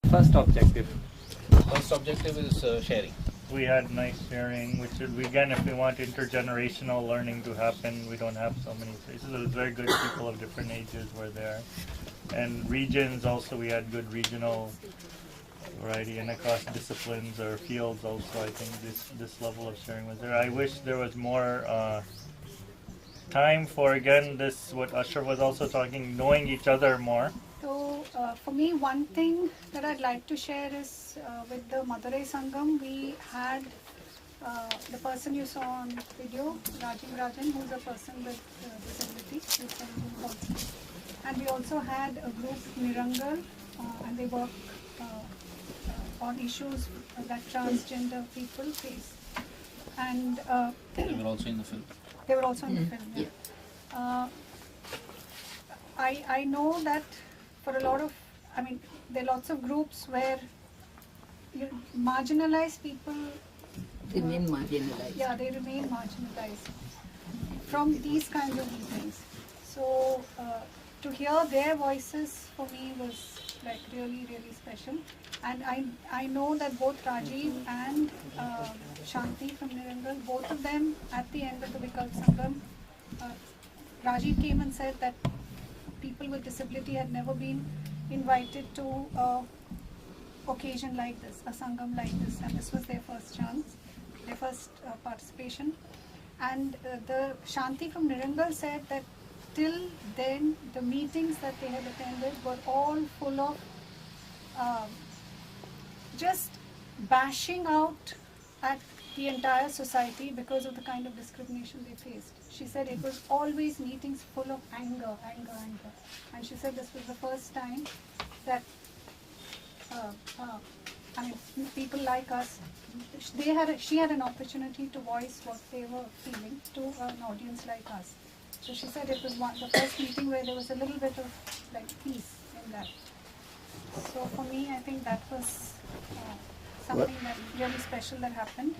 first objective? First objective is sharing. We had nice sharing, which is, again, if we want intergenerational learning to happen, we don't have so many places. It was very good people of different ages were there. And regions also, we had good regional variety, and across disciplines or fields also, I think this level of sharing was there. I wish there was more time for, again, this, what Ashraf was also talking, knowing each other more. So for me, one thing that I'd like to share is with the Madurai Sangam, we had the person you saw on video, Rajan, who's a person with disability, and we also had a group, Nirangal, and they work on issues that transgender people face. And They were also in the film. They were also in the film. Yeah. I know that for a lot of, I mean, there are lots of groups where marginalized people remain marginalized. Yeah, they remain marginalized from these kinds of things. So to hear their voices for me was like really, really special. And I know that both Rajiv and Shanti from Nirangal, both of them at the end of the Vikalp Sangam, Rajiv came and said that people with disability had never been invited to an occasion like this, a Sangam like this, and this was their first chance, their first participation. And the Shanti from Nirangal said that till then the meetings that they had attended were all full of just bashing out at the entire society because of the kind of discrimination they faced. She said it was always meetings full of anger. And she said this was the first time that I mean, people like us, she had an opportunity to voice what they were feeling to an audience like us. So she said it was the first meeting where there was a little bit of like peace in that. So for me, I think that was something that really special that happened.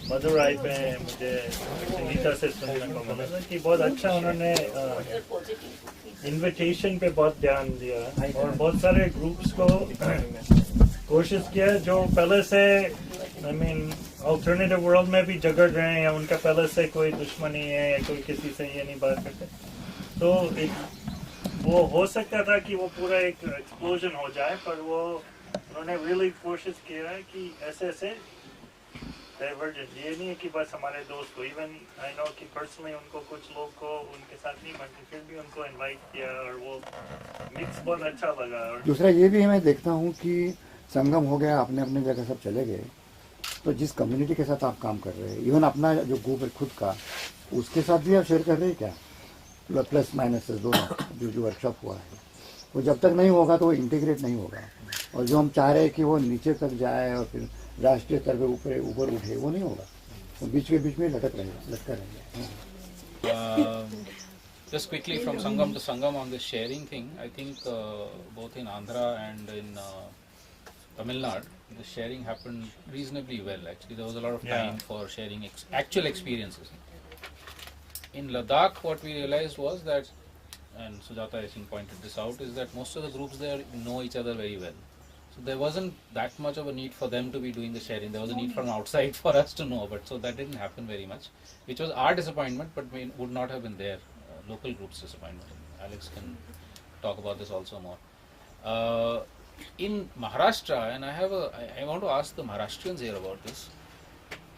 Madurai पे मुझे संगीता से सुनने को मिला था कि बहुत अच्छा उन्होंने इनविटेशन पे बहुत ध्यान दिया और बहुत सारे ग्रुप्स को कोशिश किया जो पहले से I mean अल्टरनेटिव वर्ल्ड में भी झगड़ रहे हैं या उनका पहले से कोई दुश्मनी है या कोई किसी से ये नहीं बात करते तो वो हो सकता था कि वो पूरा एक एक्सप्लोजन हो जाए पर वो उन्होंने really कोशिश किया है कि ऐसे डाइवर्जेंट ये नहीं है कि बस हमारे दोस्त को इवन आई नो कि पर्सनली उनको कुछ लोग को उनके साथ नहीं बनती फिर भी उनको इनवाइट किया और वो मिक्स बहुत अच्छा लगा और दूसरा ये भी मैं देखता हूँ कि संगम हो गया अपने अपने जगह सब चले गए तो जिस कम्युनिटी के साथ आप काम कर रहे हैं इवन अपना जो ग्रुप है खुद का उसके साथ भी आप शेयर कर रहे हैं क्या प्लस माइनस दोनों जो वर्कशॉप हुआ है वो जब तक नहीं होगा तो वो इंटीग्रेट नहीं होगा और जो हम चाह रहे हैं कि वो नीचे तक जाए और फिर राष्ट्रीय स्तर पे ऊपर उठे वो नहीं होगा वो बीच में लटका रहेगा Just quickly from Sangam to Sangam on this sharing thing, I think both in Andhra and in Tamil Nadu, the sharing happened reasonably well actually. There was a lot of time for sharing actual experiences. In Ladakh, what we realized was that, and Sujatha I think pointed this out, is that most of the groups there know each other very well. So there wasn't that much of a need for them to be doing the sharing. There was a need from outside for us to know, but so that didn't happen very much, which was our disappointment, but would not have been their local group's disappointment. Alex can talk about this also more. In Maharashtra, and I want to ask the Maharashtrians here about this,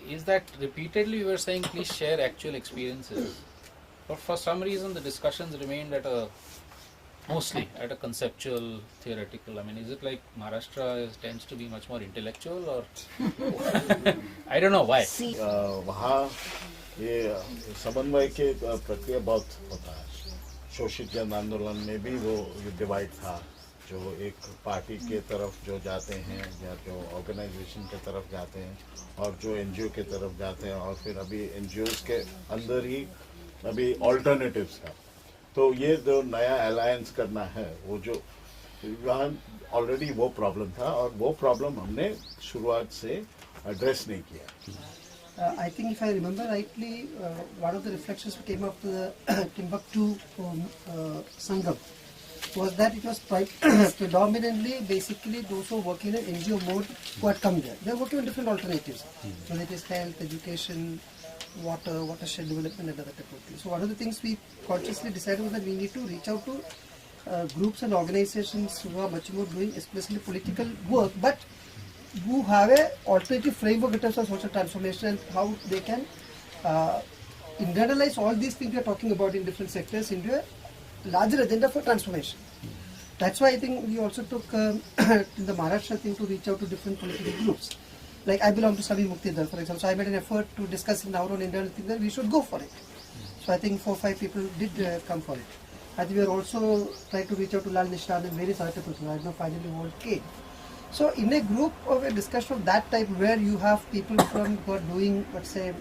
is that repeatedly we were saying please share actual experiences, but for some reason the discussions remained mostly at a conceptual, theoretical. I mean, is it like Maharashtra tends to be much more intellectual, or I don't know why. वहाँ ये समन्वय के प्रक्रिया बहुत होता है. शोषित जन आंदोलन में भी वो डिवाइड था, जो एक पार्टी के तरफ जो जाते हैं या जो ऑर्गेनाइजेशन के तरफ जाते हैं और जो एनजीओ के तरफ जाते हैं और फिर अभी एनजीओस के अंदर ही अभी ऑल्टरनेटिव्स का. तो ये जो नया अलायंस करना है वो जो वहाँ ऑलरेडी वो प्रॉब्लम था और वो प्रॉब्लम हमने शुरुआत से एड्रेस नहीं किया. I think if I remember rightly, one of the reflections came up to Sangam was that it was predominantly basically those who work in an NGO mode who had come there. They are working on different alternatives. So it is health, education, water, watershed development and other type of things. So one of the things we consciously decided was that we need to reach out to groups and organizations who are much more doing especially political work, but who have a alternative framework in terms of social transformation and how they can internalize all these things we are talking about in different sectors into a larger agenda for transformation. That's why I think we also took the Maharashtra thing to reach out to different political groups. Like I belong to Sabi Mukti Dal, for example, so I made an effort to discuss in our own internal thing that we should go for it. So I think 4 or 5 people did come for it. I think we are also trying to reach out to Lal Nishan and various other people. I know finally one came. So in a group of a discussion of that type where you have people from who are doing, let's say,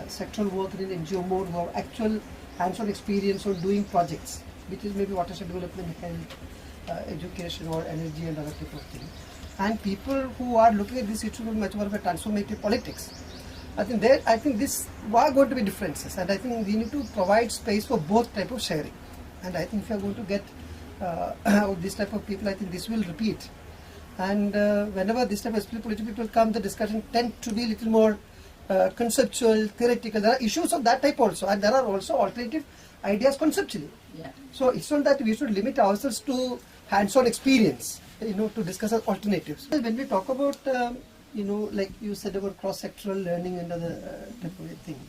sexual work in an NGO mode, who have actual hands-on experience on doing projects, which is maybe watershed development, health, education or energy and other type of thing. And people who are looking at this issue with much more of a transformative politics. I think this are going to be differences, and I think we need to provide space for both type of sharing. And I think if you are going to get this type of people, I think this will repeat. And whenever this type of political people come, the discussion tend to be a little more conceptual, theoretical. There are issues of that type also, and there are also alternative ideas conceptually. Yeah. So it's not that we should limit ourselves to hands-on experience, to discuss alternatives. When we talk about, like you said about cross-sectoral learning and other type of thing.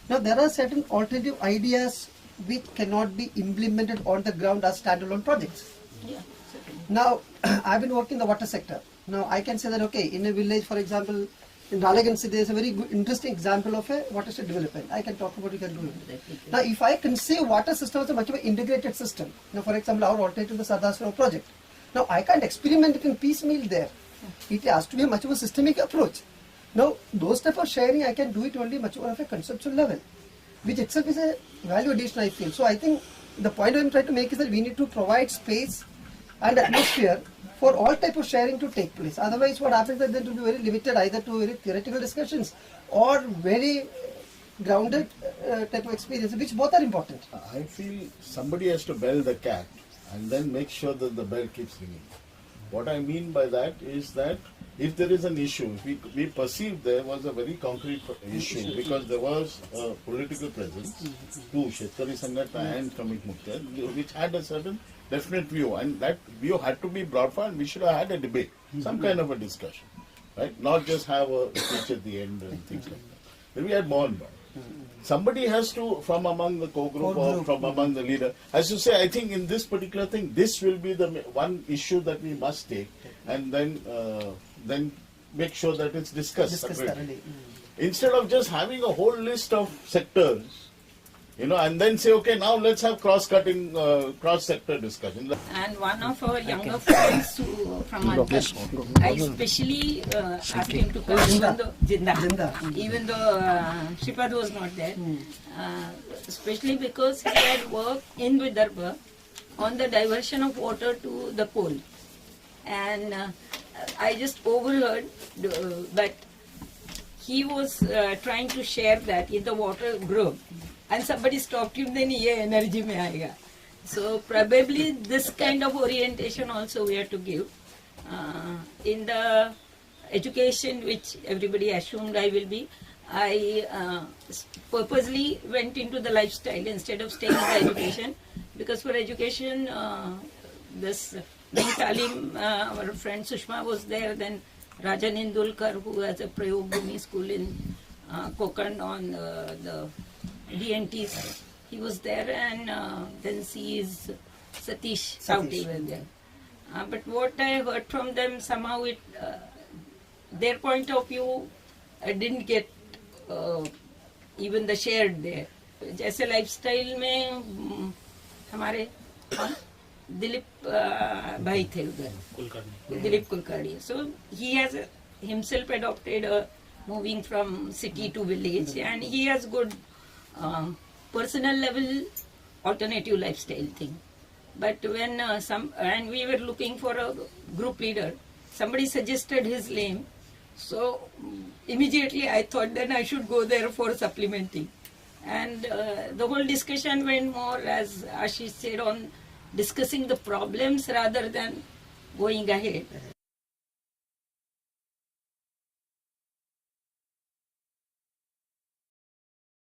Now there are certain alternative ideas which cannot be implemented on the ground as standalone projects. Yeah. Now, I've been working in the water sector. Now, I can say that, okay, in a village, for example, in Raleganj, there is a very good, interesting example of a watershed development. I can talk about it, you can do it. Now, if I conceive water system as a much more integrated system, for example, our alternative, the Sardaswara project. Now, I can't experiment it in piecemeal there. It has to be a much more systemic approach. Now, those type of sharing, I can do it only much more of a conceptual level, which itself is a value addition, I feel. So, I think the point I'm trying to make is that we need to provide space and atmosphere for all type of sharing to take place. Otherwise, what happens is that it will be very limited either to very theoretical discussions or very grounded type of experience, which both are important. I feel somebody has to bell the cat and then make sure that the bell keeps ringing. What I mean by that is that if there is an issue, if we perceive there was a very concrete issue because there was a political presence, to Shetkari Sangatha and Shramik Mukti, which had a certain definite view, and that view had to be brought forward, and we should have had a debate, some kind of a discussion, right? Not just have a speech at the end and things like that. Then we had more and more. Somebody has to, from among the co-group or from among the leader, has to say, I think in this particular thing, this will be the one issue that we must take, and then make sure that it's discussed separately. Instead of just having a whole list of sectors, and then say, okay, now let's have cross-cutting, cross-sector discussion. And one of our younger friends from Andhra, I especially asked him to come, even though Shripad was not there, especially because he had worked in Vidarbha on the diversion of water to the coal. And I just overheard that he was trying to share that in the water group. And somebody stopped him, then ye energy mein aayega. So probably this kind of orientation also we have to give. In the education which everybody assumed I will be, I purposely went into the lifestyle instead of staying in the education, because for education this Talim, our friend Sushma was there, then Rajan Indulkar, who has a Prayog Bhumi school in Konkan on the DNTs, he was there, and then sees Satish Sauti was there. But what I heard from them, somehow their point of view didn't get even the shared there. जैसे lifestyle में हमारे दिलीप भाई थे उधर, Dilip Kulkarni. So he has himself adopted moving from city to village, and he has good personal level alternative lifestyle thing. But when and we were looking for a group leader, somebody suggested his name, so immediately I thought then I should go there for supplementing. And the whole discussion went more, as Ashish said, on discussing the problems rather than going ahead.